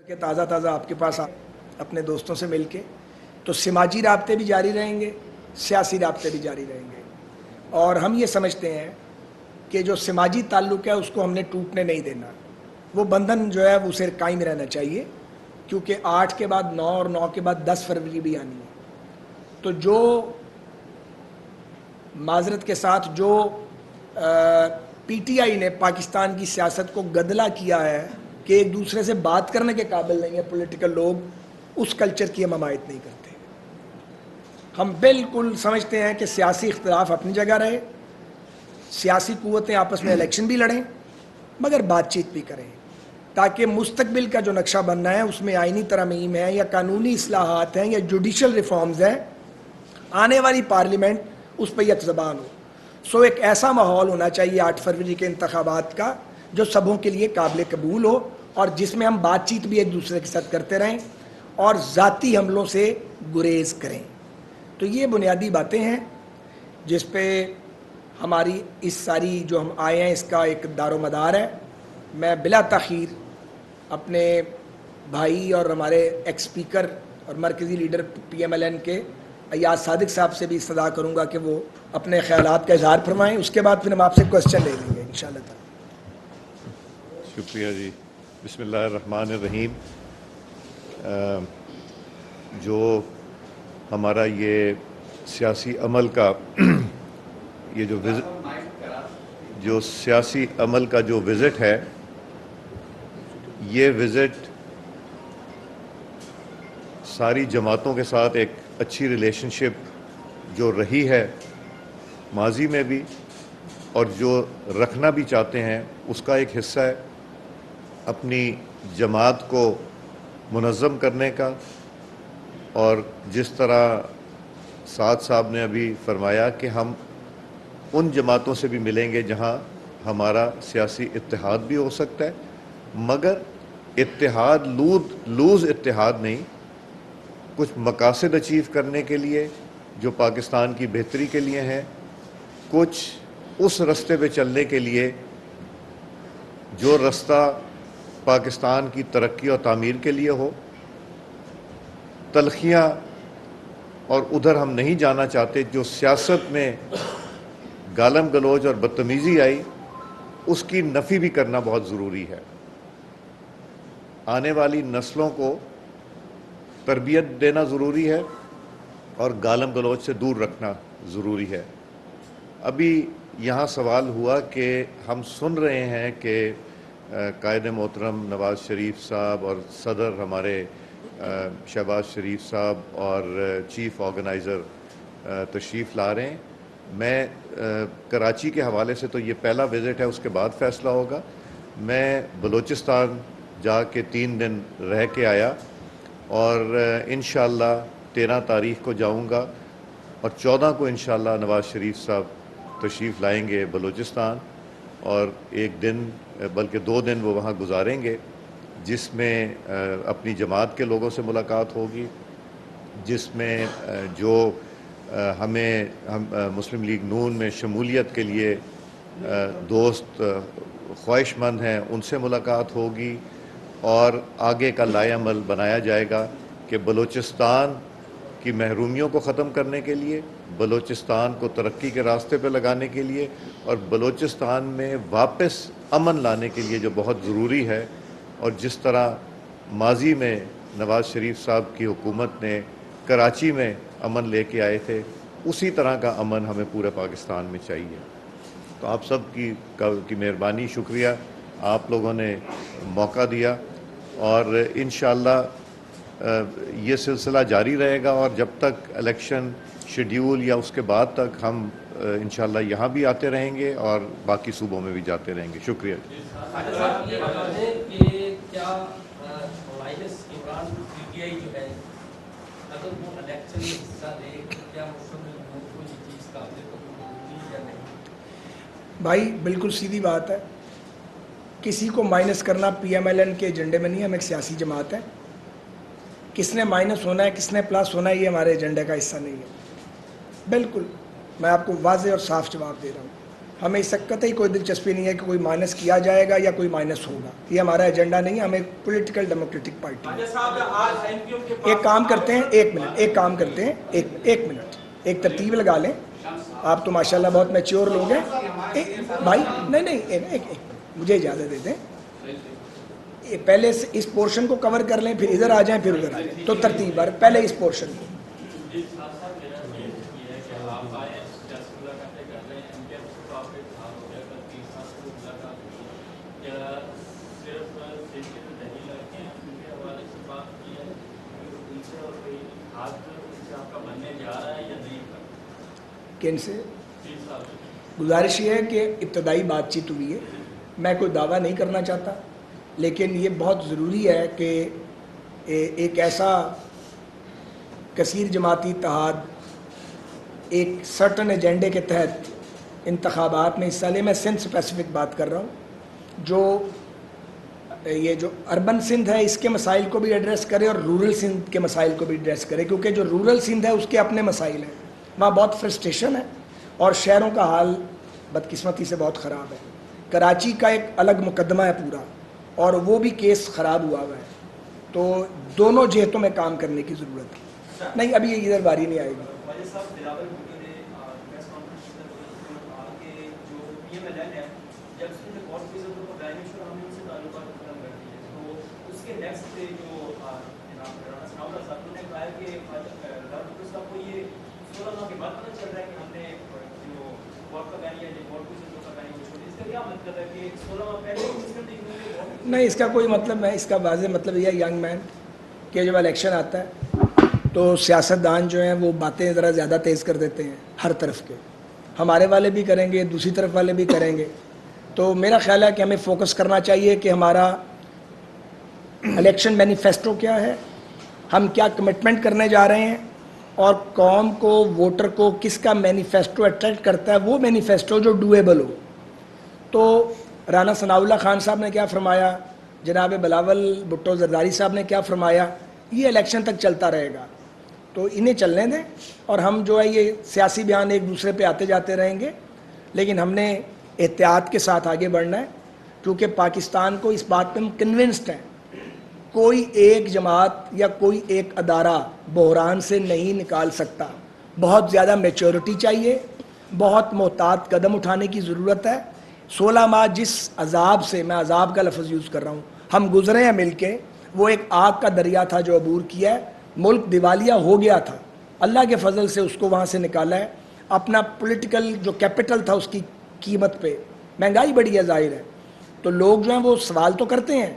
کہ تازہ تازہ آپ کے پاس اپنے دوستوں سے مل کے تو سماجی رابطے بھی جاری رہیں گے، سیاسی رابطے بھی جاری رہیں گے، اور ہم یہ سمجھتے ہیں کہ جو سماجی تعلق ہے اس کو ہم نے ٹوٹنے نہیں دینا، وہ بندھن جو ہے وہ اسے قائم رہنا چاہیے، کیونکہ 8 کے بعد 9 اور 9 کے بعد 10 فروری بھی آنی ہے۔ تو جو معذرت کے ساتھ جو پی ٹی آئی نے پاکستان کی سیاست کو گدلا کیا ہے کہ ایک دوسرے سے بات کرنے کے قابل نہیں ہے پولیٹیکل لوگ، اس کلچر کی ہم حمایت نہیں کرتے۔ ہم بالکل سمجھتے ہیں کہ سیاسی اختلاف اپنی جگہ رہے، سیاسی قوتیں آپس میں الیکشن بھی لڑیں مگر بات چیت بھی کریں، تاکہ مستقبل کا جو نقشہ بننا ہے اس میں آئینی ترامیم ہے یا قانونی اصلاحات ہیں یا جوڈیشل ریفارمز ہیں، آنے والی پارلیمنٹ اس پہ یک زبان ہو۔ سو ایک ایسا ماحول ہونا چاہیے 8 فروری کے انتخابات کا جو سبوں کے لیے قابل قبول ہو، اور جس میں ہم بات چیت بھی ایک دوسرے کے ساتھ کرتے رہیں اور ذاتی حملوں سے گریز کریں۔ تو یہ بنیادی باتیں ہیں جس پہ ہماری اس ساری جو ہم آئے ہیں اس کا ایک دار و مدار ہے۔ میں بلا تاخیر اپنے بھائی اور ہمارے ایکس اسپیکر اور مرکزی leader P M L N کے ایاز صادق صاحب سے بھی استدعا کروں گا کہ وہ اپنے خیالات کا اظہار فرمائیں، اس کے بعد پھر ہم آپ سے کوسچن لے لیں گے انشاءاللہ تعالی۔ شکریہ جی۔ بسم اللہ الرحمن الرحیم۔ جو ہمارا یہ سیاسی عمل کا یہ جو سیاسی عمل کا جو وزٹ ہے، یہ وزٹ ساری جماعتوں کے ساتھ ایک اچھی ریلیشن شپ جو رہی ہے ماضی میں بھی اور جو رکھنا بھی چاہتے ہیں اس کا ایک حصہ ہے، اپنی جماعت کو منظم کرنے کا، اور جس طرح سعد صاحب نے ابھی فرمایا کہ ہم ان جماعتوں سے بھی ملیں گے جہاں ہمارا سیاسی اتحاد بھی ہو سکتا ہے، مگر اتحاد لوز اتحاد نہیں، کچھ مقاصد اچیو کرنے کے لیے جو پاکستان کی بہتری کے لیے ہیں، کچھ اس رستے پہ چلنے کے لیے جو رستہ پاکستان کی ترقی اور تعمیر کے لیے ہو۔ تلخیاں اور ادھر ہم نہیں جانا چاہتے، جو سیاست میں گالم گلوچ اور بدتمیزی آئی اس کی نفی بھی کرنا بہت ضروری ہے۔ آنے والی نسلوں کو تربیت دینا ضروری ہے اور گالم گلوچ سے دور رکھنا ضروری ہے۔ ابھی یہاں سوال ہوا کہ ہم سن رہے ہیں کہ قائد محترم نواز شریف صاحب اور صدر ہمارے شہباز شریف صاحب اور چیف آرگنائزر تشریف لا رہے ہیں۔ میں کراچی کے حوالے سے تو یہ پہلا وزٹ ہے، اس کے بعد فیصلہ ہوگا۔ میں بلوچستان جا کے 3 دن رہ کے آیا اور انشاءاللہ 13 تاریخ کو جاؤں گا اور 14 کو انشاءاللہ نواز شریف صاحب تشریف لائیں گے بلوچستان، اور 1 دن بلکہ 2 دن وہ وہاں گزاریں گے، جس میں اپنی جماعت کے لوگوں سے ملاقات ہوگی، جس میں جو ہم مسلم لیگ نون میں شمولیت کے لیے دوست خواہش مند ہیں ان سے ملاقات ہوگی، اور آگے کا لائحہ عمل بنایا جائے گا کہ بلوچستان کی محرومیوں کو ختم کرنے کے لیے، بلوچستان کو ترقی کے راستے پہ لگانے کے لیے، اور بلوچستان میں واپس امن لانے کے لیے جو بہت ضروری ہے۔ اور جس طرح ماضی میں نواز شریف صاحب کی حکومت نے کراچی میں امن لے کے آئے تھے، اسی طرح کا امن ہمیں پورے پاکستان میں چاہیے۔ تو آپ سب کی مہربانی، شکریہ، آپ لوگوں نے موقع دیا، اور انشاءاللہ یہ سلسلہ جاری رہے گا، اور جب تک الیکشن شیڈیول یا اس کے بعد تک ہم انشاءاللہ یہاں بھی آتے رہیں گے اور باقی صوبوں میں بھی جاتے رہیں گے۔ شکریہ۔ بھائی بالکل سیدھی بات ہے، کسی کو مائنس کرنا پی ایم ایل این کے ایجنڈے میں نہیں ہے، ہم ایک سیاسی جماعت ہے، کس نے مائنس ہونا ہے کس نے پلس ہونا ہے یہ ہمارے ایجنڈے کا حصہ نہیں ہے۔ بالکل میں آپ کو واضح اور صاف جواب دے رہا ہوں۔ ہمیں اس وقت ہی کوئی دلچسپی نہیں ہے کہ کوئی مائنس کیا جائے گا یا کوئی مائنس ہوگا. یہ ہمارا ایجنڈا نہیں ہے. ہم ایک پولیٹیکل ڈیموکریٹک پارٹی ہیں. ایک کام کرتے ہیں, ایک کام کرتے ہیں, ایک منٹ, ایک ترتیب لگا لیں. آپ تو ماشاءاللہ بہت میچیور لوگ ہیں. بھائی نہیں, ایک مجھے اجازت دے دیں. پہلے اس پورشن کو کور کر لیں, پھر ادھر آ جائیں, پھر ادھر آ جائیں. تو ترتیب بار پہلے اس پورشن کو. کن سے گزارش یہ ہے کہ ابتدائی بات چیت ہوئی ہے. میں کوئی دعویٰ نہیں کرنا چاہتا, لیکن یہ بہت ضروری ہے کہ ایک ایسا کثیر جماعتی اتحاد ایک سرٹن ایجنڈے کے تحت انتخابات میں حصہ لے. میں سندھ اسپیسیفک بات کر رہا ہوں. یہ جو اربن سندھ ہے اس کے مسائل کو بھی ایڈریس کرے اور رورل سندھ کے مسائل کو بھی ایڈریس کرے, کیونکہ جو رورل سندھ ہے اس کے اپنے مسائل ہیں. وہاں بہت فرسٹریشن ہے اور شہروں کا حال بدقسمتی سے بہت خراب ہے. کراچی کا ایک الگ مقدمہ ہے پورا, اور وہ بھی کیس خراب ہوا ہے. تو دونوں جہتوں میں کام کرنے کی ضرورت ہے. نہیں, ابھی ادھر باری نہیں آئے گی. نہیں, اس کا کوئی مطلب ہے. اس کا واضح مطلب یہ ہے ینگ مین کہ جب الیکشن آتا ہے تو سیاستدان جو ہیں وہ باتیں ذرا زیادہ تیز کر دیتے ہیں ہر طرف کے. ہمارے والے بھی کریں گے, دوسری طرف والے بھی کریں گے. تو میرا خیال ہے کہ ہمیں فوکس کرنا چاہیے کہ ہمارا الیکشن مینیفیسٹو کیا ہے, ہم کیا کمٹمنٹ کرنے جا رہے ہیں, اور قوم کو, ووٹر کو کس کا مینیفیسٹو اٹریکٹ کرتا ہے, وہ مینیفیسٹو جو ڈویبل ہو. تو رانا ثناء اللہ خان صاحب نے کیا فرمایا, جناب بلاول بھٹو زرداری صاحب نے کیا فرمایا, یہ الیکشن تک چلتا رہے گا. تو انہیں چلنے دیں, اور ہم جو ہے یہ سیاسی بیان ایک دوسرے پہ آتے جاتے رہیں گے, لیکن ہم نے احتیاط کے ساتھ آگے بڑھنا ہے, کیونکہ پاکستان کو اس بات پہ ہم کنونسڈ ہیں کوئی ایک جماعت یا کوئی ایک ادارہ بحران سے نہیں نکال سکتا. بہت زیادہ میچورٹی چاہیے, بہت محتاط قدم اٹھانے کی ضرورت ہے. 16 ماہ جس عذاب سے, میں عذاب کا لفظ یوز کر رہا ہوں, ہم گزرے ہیں مل کے, وہ ایک آگ کا دریا تھا جو عبور کیا ہے. ملک دیوالیہ ہو گیا تھا, اللہ کے فضل سے اس کو وہاں سے نکالا ہے. اپنا پولیٹیکل جو کیپٹل تھا اس کی قیمت پہ, مہنگائی بڑی ہے ظاہر ہے. تو لوگ جو ہیں وہ سوال تو کرتے ہیں